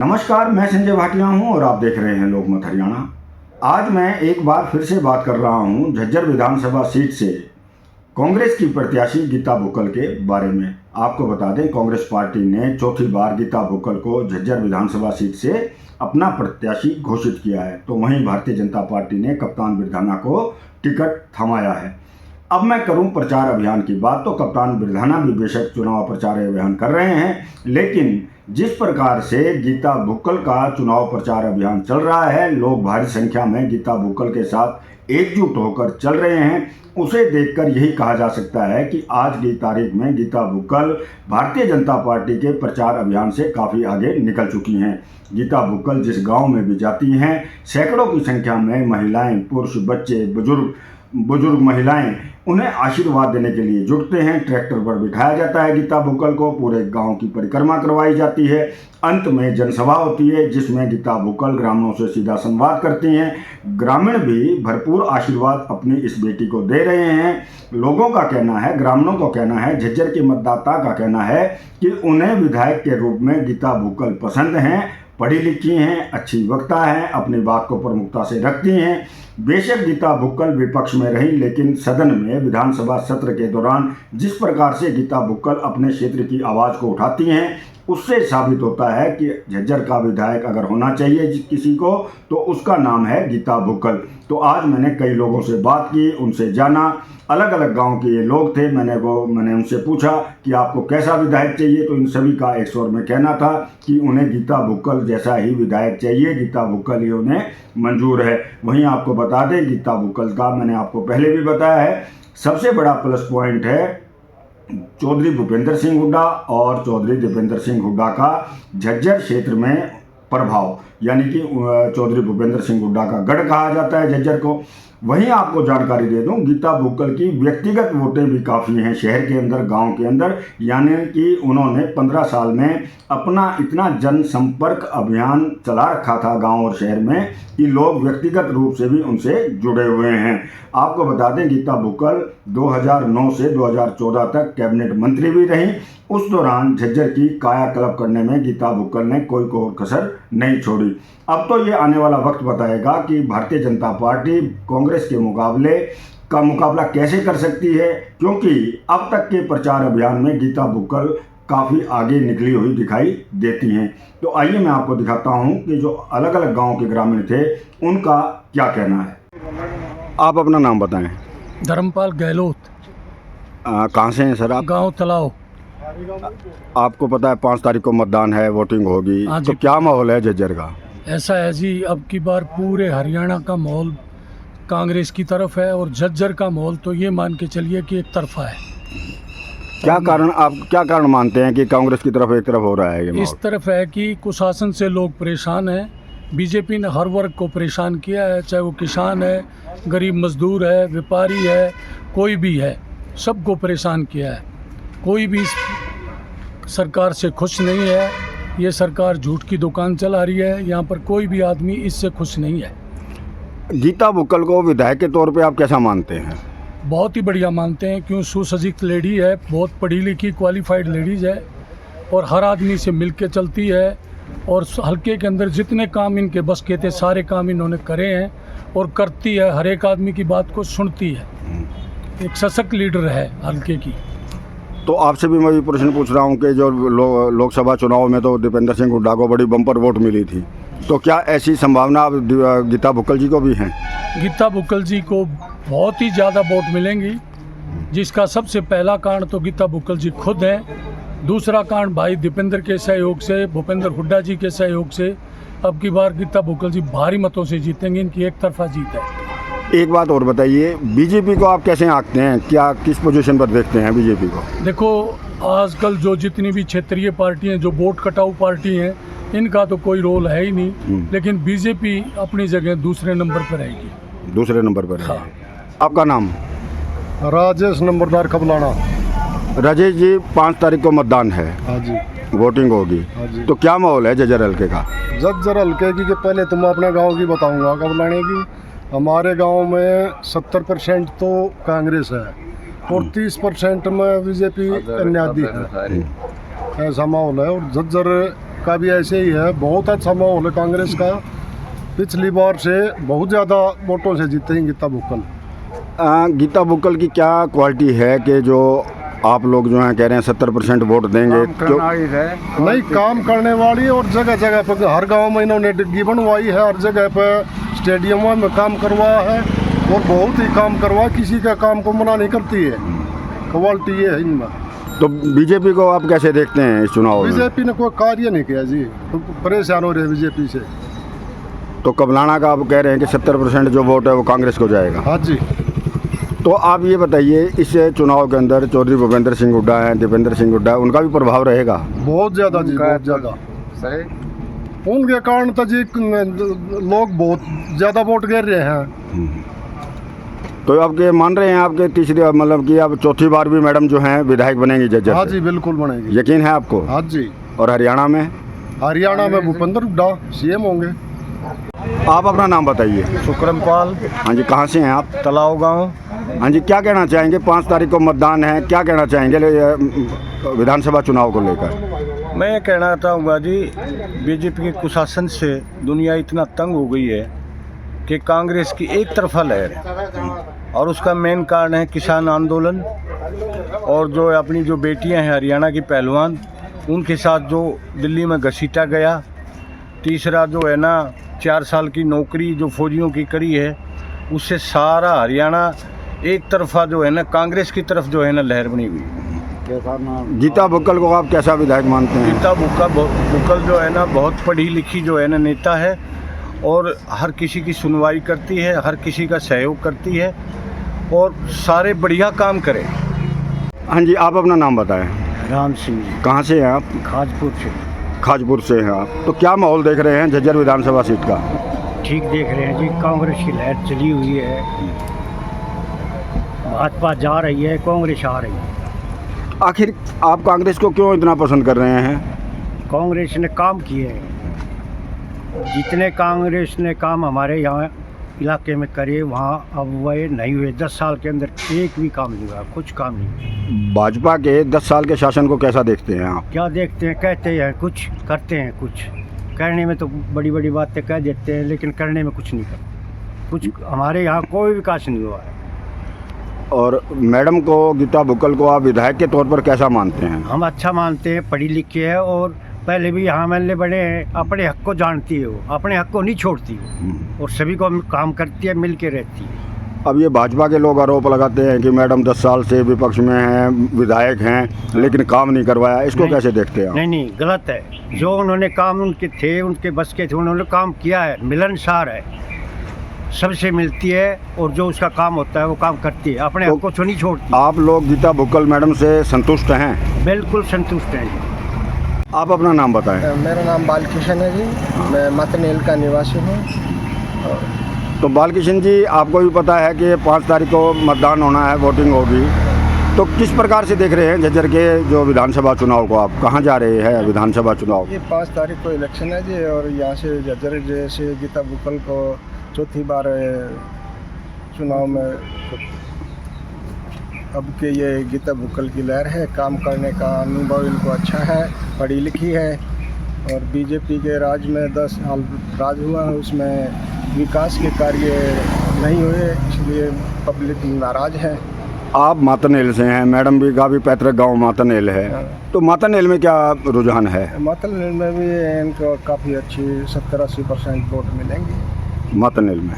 नमस्कार, मैं संजय भाटिया हूं और आप देख रहे हैं लोकमत हरियाणा। आज मैं एक बार फिर से बात कर रहा हूं झज्जर विधानसभा सीट से कांग्रेस की प्रत्याशी गीता बुक्कल के बारे में। आपको बता दें, कांग्रेस पार्टी ने चौथी बार गीता बुक्कल को झज्जर विधानसभा सीट से अपना प्रत्याशी घोषित किया है, तो वहीं भारतीय जनता पार्टी ने कप्तान बिरधाना को टिकट थमाया है। अब मैं करूं प्रचार अभियान की बात, तो कप्तान बिरधाना भी बेशक चुनाव प्रचार अभियान कर रहे हैं, लेकिन जिस प्रकार से गीता बुक्कल का चुनाव प्रचार अभियान चल रहा है, लोग भारी संख्या में गीता बुक्कल के साथ एकजुट होकर चल रहे हैं, उसे देखकर यही कहा जा सकता है कि आज की तारीख में गीता बुक्कल भारतीय जनता पार्टी के प्रचार अभियान से काफ़ी आगे निकल चुकी हैं। गीता बुक्कल जिस गांव में भी जाती हैं, सैकड़ों की संख्या में महिलाएं, पुरुष, बच्चे, बुजुर्ग महिलाएं उन्हें आशीर्वाद देने के लिए जुटते हैं। ट्रैक्टर पर बिठाया जाता है गीता बुक्कल को, पूरे गांव की परिक्रमा करवाई जाती है। अंत में जनसभा होती है जिसमें गीता बुक्कल ग्रामीणों से सीधा संवाद करती हैं। ग्रामीण भी भरपूर आशीर्वाद अपनी इस बेटी को दे रहे हैं। लोगों का कहना है, ग्रामीणों का कहना है, झज्जर के मतदाता का कहना है कि उन्हें विधायक के रूप में गीता बुक्कल पसंद हैं। पढ़ी लिखी हैं, अच्छी वक्ता हैं, अपनी बात को प्रमुखता से रखती हैं। बेशक गीता बुक्कल विपक्ष में रही, लेकिन सदन में विधानसभा सत्र के दौरान जिस प्रकार से गीता बुक्कल अपने क्षेत्र की आवाज़ को उठाती हैं, उससे साबित होता है कि झज्जर का विधायक अगर होना चाहिए किसी को, तो उसका नाम है गीता बुक्कल। तो आज मैंने कई लोगों से बात की, उनसे जाना, अलग अलग गांव के ये लोग थे। मैंने उनसे पूछा कि आपको कैसा विधायक चाहिए, तो इन सभी का एक स्वर में कहना था कि उन्हें गीता बुक्कल जैसा ही विधायक चाहिए, गीता बुक्कल ही उन्हें मंजूर है। वहीं आपको बता दें, गीता बुक्कल का मैंने आपको पहले भी बताया है, सबसे बड़ा प्लस पॉइंट है चौधरी भूपेंद्र सिंह हुड्डा और चौधरी दीपेंद्र सिंह हुड्डा का झज्जर क्षेत्र में प्रभाव, यानी कि चौधरी भूपेंद्र सिंह हुड्डा का गढ़ कहा जाता है झज्जर को। वहीं आपको जानकारी दे दूं, गीता बुक्कल की व्यक्तिगत वोटें भी काफ़ी हैं शहर के अंदर, गांव के अंदर, यानी कि उन्होंने 15 साल में अपना इतना जनसंपर्क अभियान चला रखा था गांव और शहर में कि लोग व्यक्तिगत रूप से भी उनसे जुड़े हुए हैं। आपको बता दें, गीता बुक्कल 2009 से 2014 तक कैबिनेट मंत्री भी रहीं। उस दौरान झज्जर की कायाकल्प करने में गीता बुक्कल ने कोई कोर कसर नहीं छोड़ी। अब तो ये आने वाला वक्त बताएगा कि भारतीय जनता पार्टी कांग्रेस के मुकाबला कैसे कर सकती है, क्योंकि अब तक के प्रचार अभियान में गीता बुक्कल काफ़ी आगे निकली हुई दिखाई देती हैं। तो आइए मैं आपको दिखाता हूं कि जो अलग अलग गांव के ग्रामीण थे उनका क्या कहना है। आप अपना नाम बताएं। धर्मपाल गहलोत। कहाँ से हैं सर आप? गांव तलाव। आपको पता है 5 तारीख को मतदान है, वोटिंग होगी, तो क्या माहौल है झज्जर का? ऐसा है जी, अब की बार पूरे हरियाणा का माहौल कांग्रेस की तरफ है और झज्जर का माहौल तो ये मान के चलिए कि एक तरफा है। आप क्या कारण मानते हैं कि कांग्रेस की तरफ एक तरफ हो रहा है ये? इस तरफ है कि कुशासन से लोग परेशान हैं। बीजेपी ने हर वर्ग को परेशान किया है, चाहे वो किसान है, गरीब मजदूर है, व्यापारी है, कोई भी है, सबको परेशान किया है। कोई भी सरकार से खुश नहीं है। ये सरकार झूठ की दुकान चला रही है, यहाँ पर कोई भी आदमी इससे खुश नहीं है। गीता बुक्कल को विधायक के तौर पे आप कैसा मानते हैं? बहुत ही बढ़िया मानते हैं, क्यों सुसज्जित लेडी है, बहुत पढ़ी लिखी क्वालिफाइड लेडीज़ है और हर आदमी से मिल के चलती है और हल्के के अंदर जितने काम इनके बस के थे सारे काम इन्होंने करे हैं और करती है, हर एक आदमी की बात को सुनती है। एक सशक्त लीडर है हल्के की। तो आपसे भी मैं प्रश्न पूछ रहा हूँ कि जो लोकसभा चुनाव में तो दीपेंद्र सिंह हुड्डा को बड़ी बम्पर वोट मिली थी, तो क्या ऐसी संभावना गीता बुक्कल जी को भी है? गीता बुक्कल जी को बहुत ही ज़्यादा वोट मिलेंगी, जिसका सबसे पहला कारण तो गीता बुक्कल जी खुद हैं। दूसरा कारण भाई दीपेंद्र के सहयोग से, भूपेंद्र हुड्डा जी के सहयोग से अब की बार गीता बुक्कल जी भारी मतों से जीतेंगे। इनकी एक तरफा जीत है। एक बात और बताइए, बीजेपी को आप कैसे आंकते हैं, क्या किस पोजीशन पर देखते हैं बीजेपी को? देखो, आजकल जो जितनी भी क्षेत्रीय पार्टी हैं, जो वोट कटाऊ पार्टी हैं, इनका तो कोई रोल है ही नहीं, लेकिन बीजेपी अपनी जगह दूसरे नंबर पर रहेगी। दूसरे नंबर पर? हाँ। आपका नाम? राजेश, नंबरदार कबलाना। राजेश जी, 5 तारीख को मतदान है। हाँ जी। वोटिंग होगी, तो क्या माहौल है झज्जर हल्के का? झज्जर हल्के की पहले तो मैं अपने गांव की बताऊंगा, कबलाने की। हमारे गांव में 70% तो कांग्रेस है और 30% में बीजेपी अन्यादी है। ऐसा माहौल है और झज्जर का भी ऐसे ही है, बहुत अच्छा माहौल है कांग्रेस का। पिछली बार से बहुत ज़्यादा वोटों से जीते हैं गीता बुक्कल। गीता बुक्कल की क्या क्वालिटी है कि जो आप लोग जो हैं कह रहे हैं 70% वोट देंगे? नहीं, काम करने वाली, और जगह जगह पर हर गांव में इन्होंने डिग्गी बनवाई है, हर जगह पर स्टेडियमों में काम करवाया है और बहुत ही काम करवाया, किसी का काम को मना नहीं करती है। क्वालिटी ये है इनमें। तो बीजेपी को आप कैसे देखते हैं इस चुनाव में? बीजेपी ने कोई कार्य नहीं किया जी, तो परेशान हो रहे हैं बीजेपी से। तो कबलाना का आप कह रहे हैं कि 70% जो वोट है वो कांग्रेस को जाएगा। हाँ जी। तो आप ये बताइए, इस चुनाव के अंदर चौधरी भूपेंद्र सिंह हुड्डा हैं, दीपेंद्र सिंह हुड्डा है, उनका भी प्रभाव रहेगा? बहुत ज़्यादा जी, बहुत ज़्यादा। उनके कारण तो जी लोग बहुत ज़्यादा वोट गिर रहे हैं। तो आपके मान रहे हैं आपके तीसरी मतलब कि आप चौथी बार भी मैडम जो हैं विधायक बनेंगी झज्जर हाँ से? जी, बिल्कुल बनेगी। यकीन है आपको? हाँ जी। और हरियाणा में? हरियाणा में भूपेंद्र हुड्डा सीएम होंगे। आप अपना नाम बताइए। सुक्रमपाल। हाँ जी, कहाँ से हैं आप? तलाव गांव। हाँ जी, क्या कहना चाहेंगे? 5 तारीख को मतदान है, क्या कहना चाहेंगे विधानसभा चुनाव को लेकर? मैं ये कहना चाहूँगा जी, बीजेपी के कुशासन से दुनिया इतना तंग हो गई है कि कांग्रेस की एक तरफा लहर है, और उसका मेन कारण है किसान आंदोलन, और जो अपनी जो बेटियां हैं हरियाणा की पहलवान, उनके साथ जो दिल्ली में घसीटा गया। तीसरा जो है ना 4 साल की नौकरी जो फौजियों की करी है, उससे सारा हरियाणा एक तरफा जो है ना कांग्रेस की तरफ जो है ना लहर बनी हुई है। गीता बुक्कल को आप कैसा विधायक मानते हैं? गीता बुक्कल जो है ना बहुत पढ़ी लिखी जो है ना नेता है, और हर किसी की सुनवाई करती है, हर किसी का सहयोग करती है, और सारे बढ़िया काम करें। हाँ जी, आप अपना नाम बताएं। राम सिंह जी, कहाँ से हैं आप? खाजपुर से। खाजपुर से हैं आप। तो क्या माहौल देख रहे हैं झज्जर विधानसभा सीट का? ठीक देख रहे हैं जी, कांग्रेस की लहर चली हुई है, भाजपा जा रही है, कांग्रेस आ रही है। आखिर आप कांग्रेस को क्यों इतना पसंद कर रहे हैं? कांग्रेस ने काम किए हैं, जितने कांग्रेस ने काम हमारे यहाँ इलाके में करे, वहाँ अब वह नहीं हुए। 10 साल के अंदर एक भी काम नहीं हुआ, कुछ काम नहीं हुआ। भाजपा के 10 साल के शासन को कैसा देखते हैं आप? क्या देखते हैं? कहते हैं कुछ, करते हैं कुछ। कहने में तो बड़ी बड़ी बातें कह देते हैं, लेकिन करने में कुछ नहीं करते। कुछ हमारे यहाँ कोई विकास नहीं हुआ है। और मैडम को, गीता बुक्कल को आप विधायक के तौर पर कैसा मानते हैं? हम अच्छा मानते हैं, पढ़ी लिखी है, और पहले भी यहाँ एमएलए बने हैं, अपने हक को जानती है, वो अपने हक को नहीं छोड़ती वो, और सभी को काम करती है, मिल के रहती है। अब ये भाजपा के लोग आरोप लगाते हैं कि मैडम 10 साल से विपक्ष में हैं, विधायक हैं, लेकिन काम नहीं करवाया। इसको कैसे देखते हैं आप? नहीं, गलत है। जो उन्होंने काम उनके थे, उनके बस के थे, उन्होंने काम किया है, मिलनसार है, सबसे मिलती है, और जो उसका काम होता है वो काम करती है, अपने हक को नहीं छोड़ती। आप लोग गीता बुक्कल मैडम से संतुष्ट हैं? बिल्कुल संतुष्ट हैं। आप अपना नाम बताएं। मेरा नाम बालकिशन है जी, मैं मतनेल का निवासी हूँ। तो बालकिशन जी, आपको भी पता है कि 5 तारीख को मतदान होना है, वोटिंग होगी, तो किस प्रकार से देख रहे हैं झज्जर के जो विधानसभा चुनाव को? आप कहाँ जा रहे हैं विधानसभा चुनाव? ये 5 तारीख को इलेक्शन है जी, और यहाँ से झज्जर जैसे गीता बुक्कल को चौथी बार चुनाव में अब के ये गीता बुक्कल की लहर है। काम करने का अनुभव इनको अच्छा है, पढ़ी लिखी है, और बीजेपी के राज में 10 साल राज हुआ, उसमें विकास के कार्य नहीं हुए, इसलिए पब्लिक नाराज है। आप मातनेल से हैं, मैडम भी का भी पैतृक गांव मातनेल है, तो मातनेल में क्या रुझान है? मतनेल में भी इनको काफ़ी अच्छी 70-80% वोट मिलेंगे। मातनेल में।